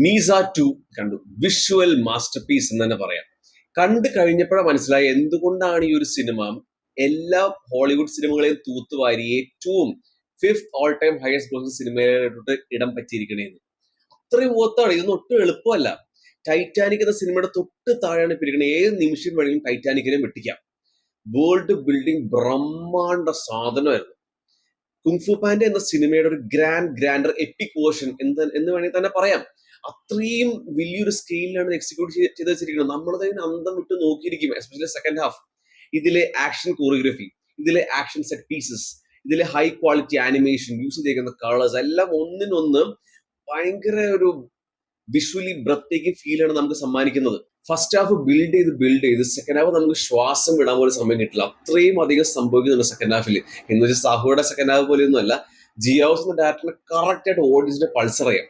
നീസ 2 കണ്ടു. Visual master piece എന്ന് തന്നെ പറയാം. കണ്ടു കഴിഞ്ഞപ്പോഴാണ് മനസ്സിലായി എന്തുകൊണ്ടാണ് ഈ ഒരു സിനിമ എല്ലാ ഹോളിവുഡ് സിനിമകളെയും തൂത്തുവാരി ഏറ്റവും 5th all time highest grossing സിനിമയിലോട്ട് ഇടം പറ്റിയിരിക്കണേന്ന്. അത്രയും ഓത്താണ്. ഇതൊന്നും ഒട്ടും എളുപ്പമല്ല. ടൈറ്റാനിക് എന്ന സിനിമയുടെ തൊട്ട് താഴെയാണ് പിരിക്കണത്. ഏത് നിമിഷം വേണമെങ്കിലും ടൈറ്റാനിക്കിനെ വെട്ടിക്കാം. വേൾഡ് ബിൽഡിംഗ് ബ്രഹ്മാണ്ഡ സാധനമായിരുന്നു. കുങ്ഫു പാൻഡ എന്ന സിനിമയുടെ ഒരു ഗ്രാൻഡർ എപ്പിക് വേർഷൻ എന്ന് വേണമെങ്കിൽ തന്നെ പറയാം. അത്രയും വലിയൊരു സ്കെയിലാണ് എക്സിക്യൂട്ട് ചെയ്ത് വെച്ചിരിക്കുന്നത്. നമ്മൾ തന്നെ അന്തം വിട്ട് നോക്കിയിരിക്കും. Especially second half. ഇതിലെ ആക്ഷൻ കോറിയോഗ്രഫി, ഇതിലെ ആക്ഷൻ സെറ്റ് പീസസ്, ഇതിലെ ഹൈ ക്വാളിറ്റി ആനിമേഷൻ, യൂസ് ചെയ്തിരിക്കുന്ന കളേഴ്സ് എല്ലാം ഒന്നിനൊന്ന് ഭയങ്കര ഒരു വിഷ്വലി ബ്രത്തേക്കിംഗ് ഫീലാണ് നമുക്ക് സമ്മാനിക്കുന്നത്. ഫസ്റ്റ് ഹാഫ് ബിൽഡ് ചെയ്ത് സെക്കൻഡ് ഹാഫ് നമുക്ക് ശ്വാസം വിടാൻ പോലും സമയം കിട്ടില്ല. അത്രയും അധികം സംഭവിക്കുന്നുണ്ട് സെക്കൻഡ് ഹാഫിൽ. എന്ന് വെച്ചാൽ സാഹുയുടെ സെക്കൻഡ് ഹാഫ് പോലെയൊന്നും അല്ല. ജിയാസ് എന്ന ഡയറക്ടറിന് കറക്റ്റ് ആയിട്ട് ഓഡിയൻസിന്റെ പൾസ് അറിയാം.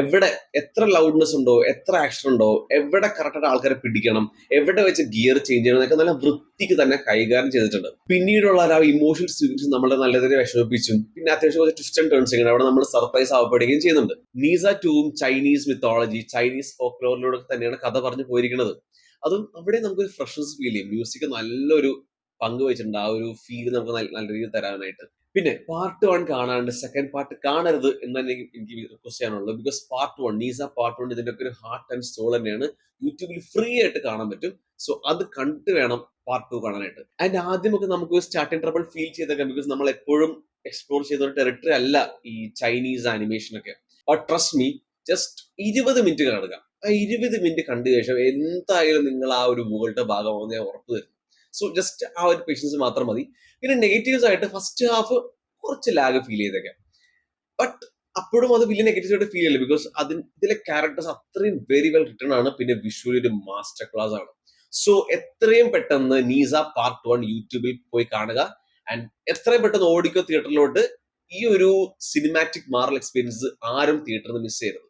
എവിടെ എത്ര ലൗഡ്നെസ് ഉണ്ടോ, എത്ര ആക്ഷൻ ഉണ്ടോ, എവിടെ കറക്റ്റായിട്ട് ആൾക്കാരെ പിടിക്കണം, എവിടെ വെച്ച് ഗിയർ ചേഞ്ച് ചെയ്യണം എന്നൊക്കെ നല്ല വൃത്തിക്ക് തന്നെ കൈകാര്യം ചെയ്തിട്ടുണ്ട്. പിന്നീടുള്ള ആ ഇമോഷണൽ സീക്വൻസ് നമ്മളെ നല്ല രീതിയിൽ വിഷമിപ്പിച്ചും പിന്നെ അത്യാവശ്യം കുറച്ച് ട്വിസ്റ്റ് ആൻഡ് ടേൺസ് ചെയ്യണം. അവിടെ നമ്മൾ സർപ്രൈസ് ആവപ്പെടുകയും ചെയ്യുന്നുണ്ട്. നീസ 2 ചൈനീസ് മിത്തോളജി, ചൈനീസ് ഫോക്ലോറിലൂടെ തന്നെയാണ് കഥ പറഞ്ഞു പോയിരിക്കുന്നത്. അതും അവിടെ നമുക്കൊരു ഫ്രഷ്നസ് ഫീൽ ചെയ്യും. മ്യൂസിക് നല്ലൊരു പങ്ക് വെച്ചിട്ടുണ്ട് ആ ഒരു ഫീൽ നമുക്ക് നല്ല രീതിയിൽ തരാനായിട്ട്. പിന്നെ പാർട്ട് 1 കാണാണ്ട് സെക്കൻഡ് പാർട്ട് കാണരുത് എന്ന് തന്നെ എനിക്ക് റിക്വസ്റ്റ് ചെയ്യാനുള്ളൂ. ബിക്കോസ് പാർട്ട് 1 നീസ പാർട്ട് 1 ഇതിന്റെ ഒക്കെ ഒരു ഹാർട്ട് ആൻഡ് സോൾ തന്നെയാണ്. യൂട്യൂബിൽ ഫ്രീ ആയിട്ട് കാണാൻ പറ്റും. സോ അത് കണ്ടിട്ട് വേണം പാർട്ട് 2 കാണാനായിട്ട്. ആൻഡ് ആദ്യമൊക്കെ നമുക്ക് സ്റ്റാർട്ടിംഗ് ട്രബിൾ ഫീൽ ചെയ്തേക്കാം. ബിക്കോസ് നമ്മൾ എപ്പോഴും എക്സ്പ്ലോർ ചെയ്ത ഒരു ടെറിട്ടറി അല്ല ഈ ചൈനീസ് ആനിമേഷൻ ഒക്കെ. But trust me, just 20 minute കാണുക. ആ 20 മിനിറ്റ് കണ്ടു ശേഷം എന്തായാലും നിങ്ങൾ ആ ഒരു വേൾഡ് ഭാഗമാവുന്ന ഞാൻ ഉറപ്പ് തരുന്നു. സോ ജസ്റ്റ് ആ ഒരു പേഷ്യൻസ് മാത്രം മതി. പിന്നെ നെഗറ്റീവ്സ് ആയിട്ട് ഫസ്റ്റ് ഹാഫ് കുറച്ച് ലാഗ് ഫീൽ ചെയ്തേക്കാം. ബട്ട് അപ്പോഴും അത് വലിയ നെഗറ്റീവ്സ് ആയിട്ട് ഫീൽ ചെയ്യില്ല. ബിക്കോസ് ഇതിലെ ക്യാരക്ടേഴ്സ് അത്രയും വെരി വെൽ റിട്ടേൺ ആണ്. പിന്നെ വിഷ്വലി ഒരു മാസ്റ്റർ ക്ലാസ് ആണ്. സോ എത്രയും പെട്ടെന്ന് നീസ പാർട്ട് 1 യൂട്യൂബിൽ പോയി കാണുക. ആൻഡ് എത്രയും പെട്ടെന്ന് ഓടിക്കോ തിയേറ്ററിലോട്ട്. ഈ ഒരു സിനിമാറ്റിക് മാറൽ എക്സ്പീരിയൻസ് ആരും തിയേറ്ററിൽ നിന്ന് മിസ് ചെയ്യരുത്.